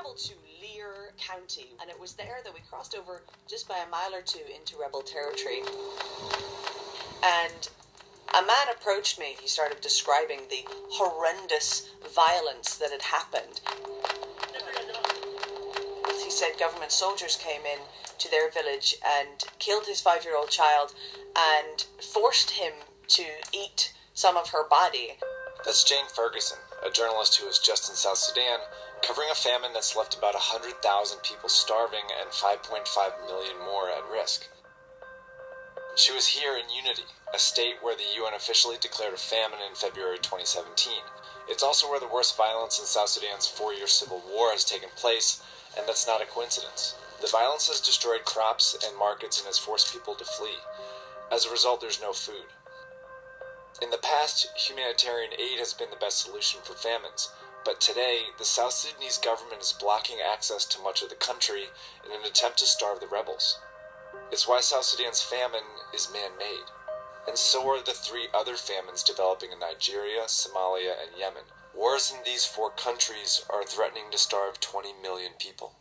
travel to Lear County, and it was there that we crossed over just by a mile or two into rebel territory. And a man approached me. He started describing the horrendous violence that had happened. He said government soldiers came in to their village and killed his 5-year-old child and forced him to eat some of her body. That's Jane Ferguson, a journalist who was just in South Sudan, covering a famine that's left about 100,000 people starving and 5.5 million more at risk. She was here in Unity, a state where the UN officially declared a famine in February 2017. It's also where the worst violence in South Sudan's 4-year civil war has taken place, and that's not a coincidence. The violence has destroyed crops and markets and has forced people to flee. As a result, there's no food. In the past, humanitarian aid has been the best solution for famines, but today, the South Sudanese government is blocking access to much of the country in an attempt to starve the rebels. It's why South Sudan's famine is man-made, and so are the 3 other famines developing in Nigeria, Somalia, and Yemen. Wars in these 4 countries are threatening to starve 20 million people.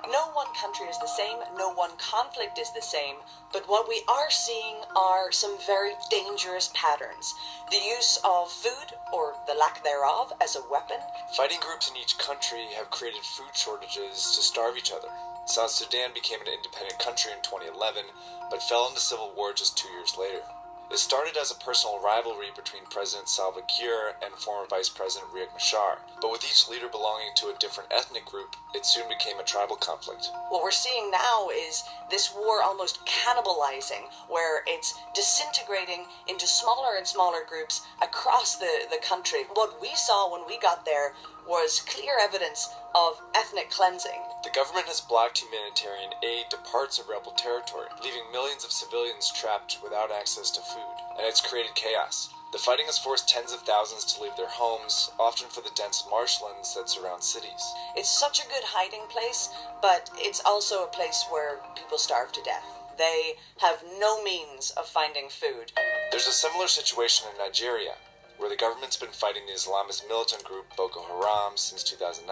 No one country is the same, no one conflict is the same, but what we are seeing are some very dangerous patterns. The use of food, or the lack thereof, as a weapon. Fighting groups in each country have created food shortages to starve each other. South Sudan became an independent country in 2011, but fell into civil war just 2 years later. It started as a personal rivalry between President Salva Kiir and former Vice President Riek Machar, but with each leader belonging to a different ethnic group, it soon became a tribal conflict. What we're seeing now is this war almost cannibalizing, where it's disintegrating into smaller and smaller groups across the country. What we saw when we got there was clear evidence of ethnic cleansing. The government has blocked humanitarian aid to parts of rebel territory, leaving millions of civilians trapped without access to food, and it's created chaos. The fighting has forced tens of thousands to leave their homes, often for the dense marshlands that surround cities. It's such a good hiding place, but it's also a place where people starve to death. They have no means of finding food. There's a similar situation in Nigeria, where the government's been fighting the Islamist militant group Boko Haram since 2009.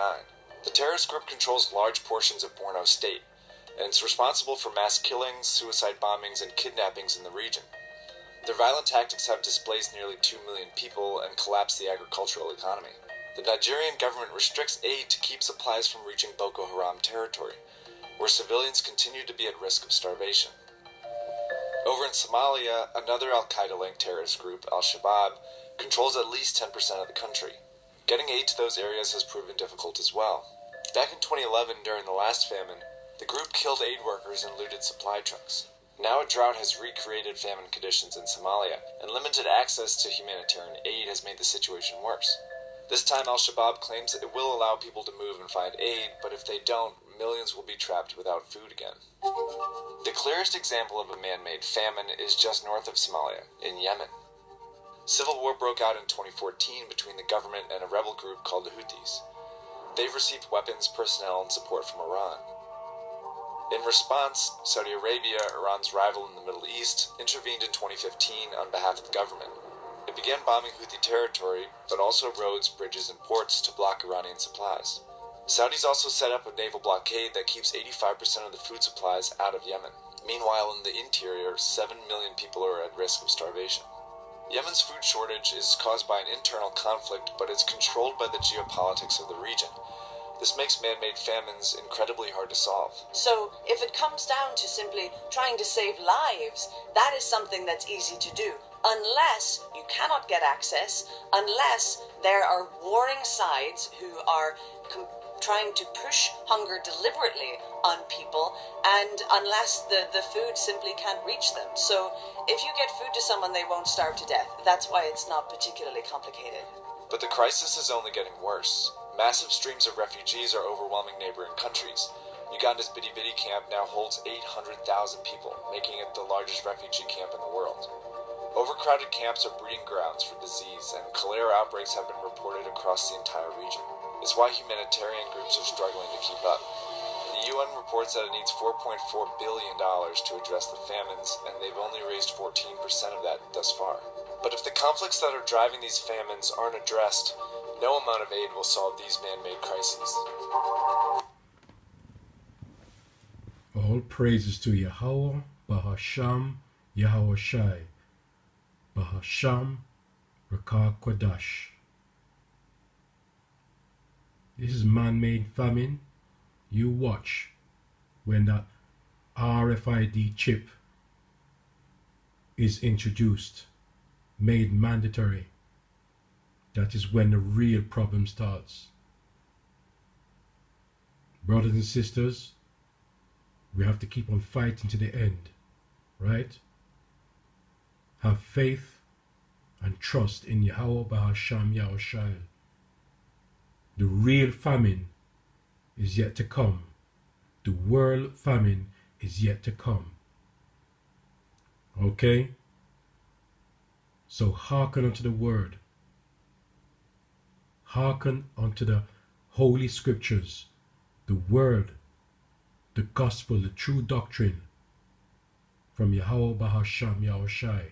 The terrorist group controls large portions of Borno State, and it's responsible for mass killings, suicide bombings, and kidnappings in the region. Their violent tactics have displaced nearly 2 million people and collapsed the agricultural economy. The Nigerian government restricts aid to keep supplies from reaching Boko Haram territory, where civilians continue to be at risk of starvation. Over in Somalia, another al-Qaeda-linked terrorist group, Al-Shabaab, controls at least 10% of the country. Getting aid to those areas has proven difficult as well. Back in 2011, during the last famine, the group killed aid workers and looted supply trucks. Now a drought has recreated famine conditions in Somalia, and limited access to humanitarian aid has made the situation worse. This time, Al-Shabaab claims that it will allow people to move and find aid, but if they don't, millions will be trapped without food again. The clearest example of a man-made famine is just north of Somalia, in Yemen. Civil war broke out in 2014 between the government and a rebel group called the Houthis. They've received weapons, personnel, and support from Iran. In response, Saudi Arabia, Iran's rival in the Middle East, intervened in 2015 on behalf of the government. It began bombing Houthi territory, but also roads, bridges, and ports to block Iranian supplies. Saudis also set up a naval blockade that keeps 85% of the food supplies out of Yemen. Meanwhile, in the interior, 7 million people are at risk of starvation. Yemen's food shortage is caused by an internal conflict, but it's controlled by the geopolitics of the region. This makes man-made famines incredibly hard to solve. So, if it comes down to simply trying to save lives, that is something that's easy to do. Unless you cannot get access, unless there are warring sides who are trying to push hunger deliberately on people, and unless the food simply can't reach them. So if you get food to someone, they won't starve to death. That's why it's not particularly complicated. But the crisis is only getting worse. Massive streams of refugees are overwhelming neighboring countries. Uganda's Bidi camp now holds 800,000 people, making it the largest refugee camp in the world. Overcrowded camps are breeding grounds for disease, and cholera outbreaks have been reported across the entire region. It's why humanitarian groups are struggling to keep up. The UN reports that it needs $4.4 billion to address the famines, and they've only raised 14% of that thus far. But if the conflicts that are driving these famines aren't addressed, no amount of aid will solve these man-made crises. All praises to Yahweh, Bahasham, Yahweh Shai, Bahasham, Rakah Kodash. This is man-made famine. You watch when that RFID chip is introduced, made mandatory. That is when the real problem starts. Brothers and sisters, we have to keep on fighting to the end, right? Have faith and trust in Yahweh Bahasham Yahushai. The real famine is yet to come. The world famine is yet to come. Okay? So hearken unto the word. Hearken unto the holy scriptures, the word, the gospel, the true doctrine from Yahweh Bahasham Yahushai.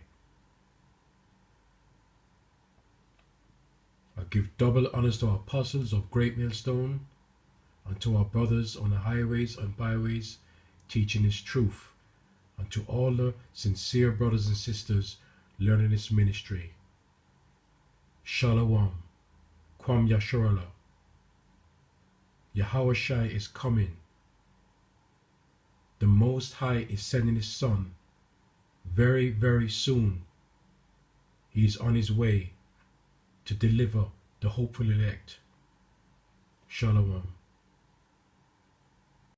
I give double honors to our apostles of Great Millstone and to our brothers on the highways and byways teaching His truth, and to all the sincere brothers and sisters learning His ministry. Shalom, Kwam Yasharala. Yahweh Shai is coming. The Most High is sending His Son very, very soon. He is on His way to deliver the hopeful elect. Shalom.